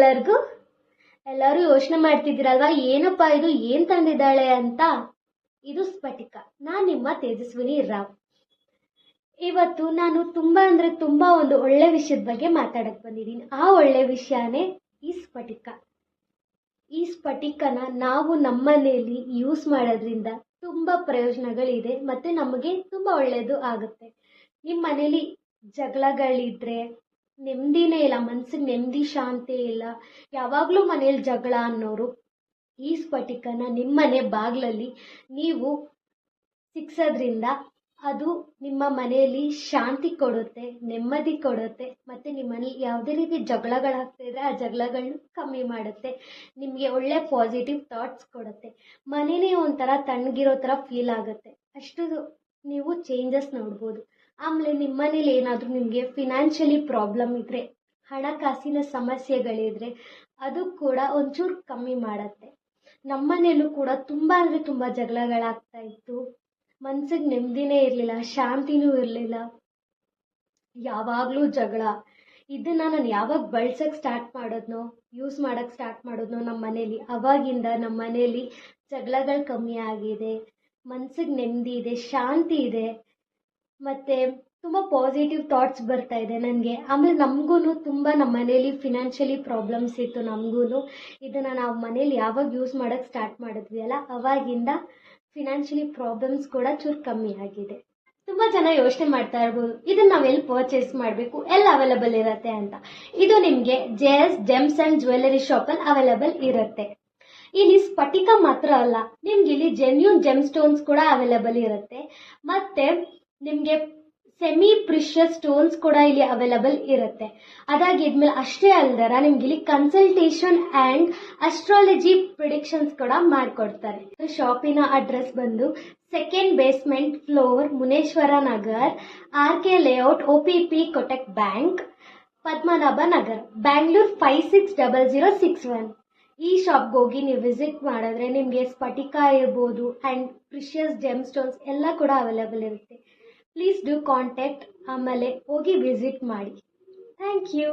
ಎಲ್ಲರಿಗೂ. ಎಲ್ಲರೂ ಯೋಚನೆ ಮಾಡ್ತಿದ್ದೀರಲ್ವಾ, ಏನಪ್ಪಾ ಇದು, ಏನ್ ತಂದಿದ್ದಾಳೆ ಅಂತ. ಇದು ಸ್ಫಟಿಕ. ನಾನ್ ನಿಮ್ಮ ತೇಜಸ್ವಿನಿ ರಾವ್. ಇವತ್ತು ನಾನು ತುಂಬಾ ಒಂದು ಒಳ್ಳೆ ವಿಷಯದ ಬಗ್ಗೆ ಮಾತಾಡಕ್ ಬಂದಿದ್ದೀನಿ. ಆ ಒಳ್ಳೆ ವಿಷಯನೇ ಈ ಸ್ಫಟಿಕ. ಈ ಸ್ಫಟಿಕನ ನಾವು ನಮ್ಮನೆಯಲ್ಲಿ ಯೂಸ್ ಮಾಡೋದ್ರಿಂದ ತುಂಬಾ ಪ್ರಯೋಜನಗಳಿದೆ, ಮತ್ತೆ ನಮಗೆ ತುಂಬಾ ಒಳ್ಳೇದು ಆಗುತ್ತೆ. ನಿಮ್ಮ ಮನೇಲಿ ಜಗಳಗಳಿದ್ರೆ, ನೆಮ್ಮದಿನೇ ಇಲ್ಲ, ಮನ್ಸಿಗೆ ನೆಮ್ಮದಿ ಶಾಂತಿ ಇಲ್ಲ, ಯಾವಾಗಲೂ ಮನೇಲಿ ಜಗಳ ಅನ್ನೋರು ಈ ಸ್ಫಟಿಕನ ನಿಮ್ಮನೆ ಬಾಗ್ಲಲ್ಲಿ ನೀವು ಸಿಕ್ಸೋದ್ರಿಂದ ಅದು ನಿಮ್ಮ ಮನೆಯಲ್ಲಿ ಶಾಂತಿ ಕೊಡುತ್ತೆ, ನೆಮ್ಮದಿ ಕೊಡುತ್ತೆ, ಮತ್ತೆ ನಿಮ್ಮ ಮನೇಲಿ ಯಾವುದೇ ರೀತಿ ಜಗಳಗಳಾಗ್ತಿದ್ರೆ ಆ ಜಗಳಗಳನ್ನ ಕಮ್ಮಿ ಮಾಡುತ್ತೆ, ನಿಮಗೆ ಒಳ್ಳೆ ಪಾಸಿಟಿವ್ ಥಾಟ್ಸ್ ಕೊಡುತ್ತೆ, ಮನೇನೇ ಒಂಥರ ತಣ್ಣಗಿರೋ ಥರ ಫೀಲ್ ಆಗುತ್ತೆ. ಅಷ್ಟು ನೀವು ಚೇಂಜಸ್ ನೋಡ್ಬೋದು. ಆಮೇಲೆ ನಿಮ್ಮ ಮನೇಲಿ ಏನಾದರೂ ನಿಮಗೆ ಫಿನಾನ್ಷಿಯಲಿ ಪ್ರಾಬ್ಲಮ್ ಇದ್ರೆ, ಹಣಕಾಸಿನ ಸಮಸ್ಯೆಗಳಿದ್ರೆ ಅದು ಕೂಡ ಒಂಚೂರು ಕಮ್ಮಿ ಮಾಡುತ್ತೆ. ನಮ್ಮ ಮನೇಲೂ ಕೂಡ ತುಂಬ ಜಗಳಗಳಾಗ್ತಾ ಇತ್ತು. ಮನ್ಸಿಗೆ ನೆಮ್ಮದಿನೇ ಇರಲಿಲ್ಲ, ಶಾಂತಿನೂ ಇರಲಿಲ್ಲ, ಯಾವಾಗಲೂ ಜಗಳ. ಇದನ್ನ ನಾನು ಯಾವಾಗ ಬಳಸಕ್ಕೆ ಸ್ಟಾರ್ಟ್ ಮಾಡೋದ್ನೋ, ಯೂಸ್ ಮಾಡೋಕ್ಕೆ ಸ್ಟಾರ್ಟ್ ಮಾಡೋದ್ನೋ ನಮ್ಮ ಮನೇಲಿ, ಅವಾಗಿಂದ ನಮ್ಮ ಮನೇಲಿ ಜಗಳಗಳು ಕಮ್ಮಿ ಆಗಿದೆ, ಮನ್ಸಿಗೆ ನೆಮ್ಮದಿ ಇದೆ, ಶಾಂತಿ ಇದೆ, ಮತ್ತು ತುಂಬ ಪಾಸಿಟಿವ್ ಥಾಟ್ಸ್ ಬರ್ತಾ ಇದೆ ನನಗೆ. ಆಮೇಲೆ ನಮಗೂ ನಮ್ಮ ಮನೇಲಿ ಫಿನಾನ್ಷಿಯಲಿ ಪ್ರಾಬ್ಲಮ್ಸ್ ಇತ್ತು. ನಮಗೂ ಇದನ್ನು ನಾವು ಮನೇಲಿ ಯಾವಾಗ ಯೂಸ್ ಮಾಡೋಕ್ಕೆ ಸ್ಟಾರ್ಟ್ ಮಾಡಿದ್ವಿ ಅಲ್ಲ, ಅವಾಗಿಂದ ಫಿನಾನ್ಷಿಯಲಿ ಪ್ರಾಬ್ಲಮ್ಸ್ ಕೂಡ ಚೂರು ಕಮ್ಮಿ ಆಗಿದೆ. ತುಂಬ ಜನ ಯೋಚನೆ ಮಾಡ್ತಾ ಇರ್ಬೋದು, ಇದನ್ನು ನಾವು ಎಲ್ಲಿ ಪರ್ಚೇಸ್ ಮಾಡಬೇಕು, ಎಲ್ಲಿ ಅವೈಲಬಲ್ ಇರುತ್ತೆ ಅಂತ. ಇದು ನಿಮಗೆ JS ಜೆಮ್ಸ್ ಆ್ಯಂಡ್ ಜ್ಯುವೆಲರಿ ಶಾಪಲ್ಲಿ ಅವೈಲಬಲ್ ಇರುತ್ತೆ. ಇಲ್ಲಿ ಸ್ಫಟಿಕ ಮಾತ್ರ ಅಲ್ಲ, ನಿಮ್ಗೆ ಇಲ್ಲಿ ಜೆನ್ಯೂನ್ ಜೆಮ್ ಸ್ಟೋನ್ಸ್ ಕೂಡ ಅವೈಲಬಲ್ ಇರುತ್ತೆ, ಮತ್ತೆ ನಿಮಗೆ ಸೆಮಿ ಪ್ರಿಷಿಯಸ್ ಸ್ಟೋನ್ಸ್ ಕೂಡ ಇಲ್ಲಿ ಅವೈಲಬಲ್ ಇರುತ್ತೆ. ಅದಾಗಿದ್ಮೇಲೆ ಅಷ್ಟೇ ಅಲ್ದರ ನಿಮ್ಗೆ ಇಲ್ಲಿ ಕನ್ಸಲ್ಟೇಷನ್ ಆ್ಯಂಡ್ ಅಸ್ಟ್ರಾಲಜಿ ಪ್ರಿಡಿಕ್ಷನ್ಸ್ ಕೂಡ ಮಾಡಿಕೊಡ್ತಾರೆ. ಶಾಪಿನ ಅಡ್ರೆಸ್ ಬಂದು 2nd basement floor, Muneshwara Nagar, RK layout, OPP Kotak bank, Padmanabha Nagar, Bangalore 560061. ಈ ಶಾಪ್ಗೆ ಹೋಗಿ ನೀವು ವಿಸಿಟ್ ಮಾಡಿದ್ರೆ ನಿಮಗೆ ಸ್ಫಟಿಕ ಇರ್ಬೋದು ಆ್ಯಂಡ್ ಪ್ರಿಷಿಯಸ್ ಜೆಮ್ ಸ್ಟೋನ್ಸ್ ಎಲ್ಲ ಕೂಡ ಅವೈಲಬಲ್ ಇರುತ್ತೆ. Please do contact. ಆಮೇಲೆ ಹೋಗಿ ವಿಸಿಟ್ ಮಾಡಿ. Thank you.